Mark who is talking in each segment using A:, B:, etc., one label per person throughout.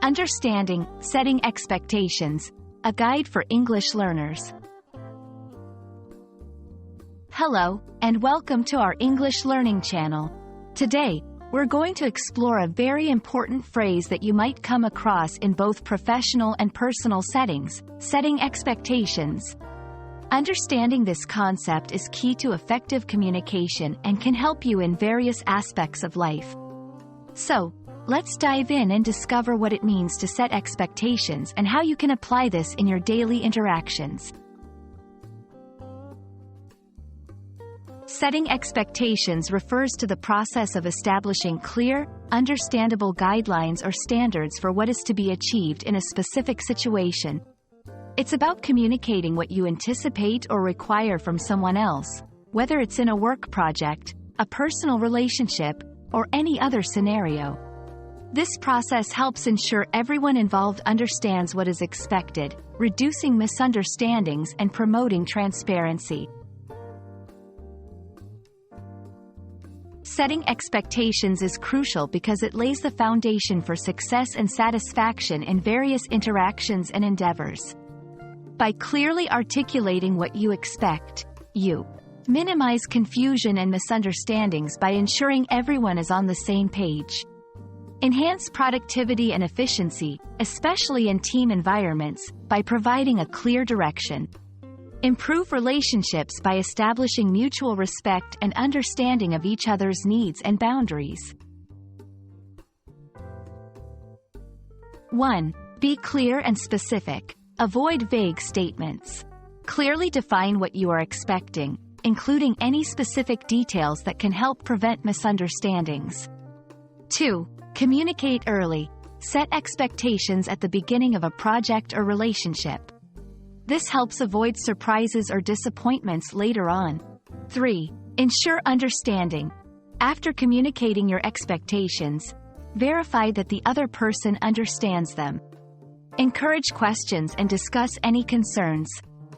A: Understanding, Setting Expectations, a guide for English learners. Hello, and welcome to our English learning channel. Today, we're going to explore a very important phrase that you might come across in both professional and personal settings: setting expectations. Understanding this concept is key to effective communication and can help you in various aspects of life. So, let's dive in and discover what it means to set expectations and how you can apply this in your daily interactions. Setting expectations refers to the process of establishing clear, understandable guidelines or standards for what is to be achieved in a specific situation. It's about communicating what you anticipate or require from someone else, whether it's in a work project, a personal relationship, or any other scenario. This process helps ensure everyone involved understands what is expected, reducing misunderstandings and promoting transparency. Setting expectations is crucial because it lays the foundation for success and satisfaction in various interactions and endeavors. By clearly articulating what you expect, you minimize confusion and misunderstandings by ensuring everyone is on the same page. Enhance productivity and efficiency, especially in team environments, by providing a clear direction. Improve relationships by establishing mutual respect and understanding of each other's needs and boundaries. 1. Be clear and specific. Avoid vague statements. Clearly define what you are expecting, including any specific details that can help prevent misunderstandings. 2. Communicate early. Set expectations at the beginning of a project or relationship. This helps avoid surprises or disappointments later on. 3. Ensure understanding. After communicating your expectations, verify that the other person understands them. Encourage questions and discuss any concerns.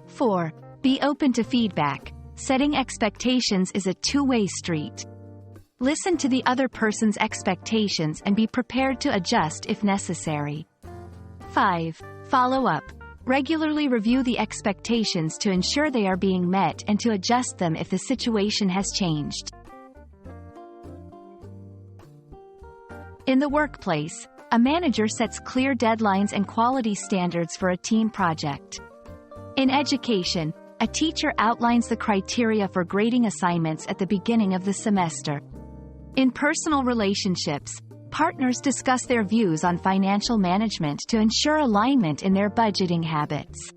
A: 4. Be open to feedback. Setting expectations is a two-way street. Listen to the other person's expectations and be prepared to adjust if necessary. 5. Follow up. Regularly review the expectations to ensure they are being met and to adjust them if the situation has changed. In the workplace, a manager sets clear deadlines and quality standards for a team project. In education, a teacher outlines the criteria for grading assignments at the beginning of the semester. In personal relationships, partners discuss their views on financial management to ensure alignment in their budgeting habits.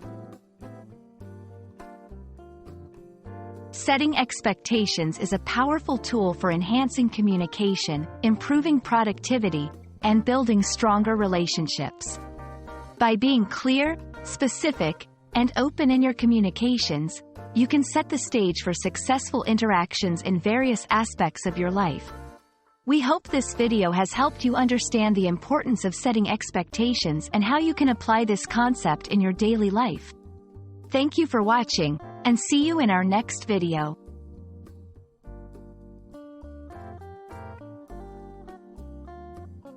A: Setting expectations is a powerful tool for enhancing communication, improving productivity, and building stronger relationships. By being clear, specific, and open in your communications, you can set the stage for successful interactions in various aspects of your life. We hope this video has helped you understand the importance of setting expectations and how you can apply this concept in your daily life. Thank you for watching, and see you in our next video.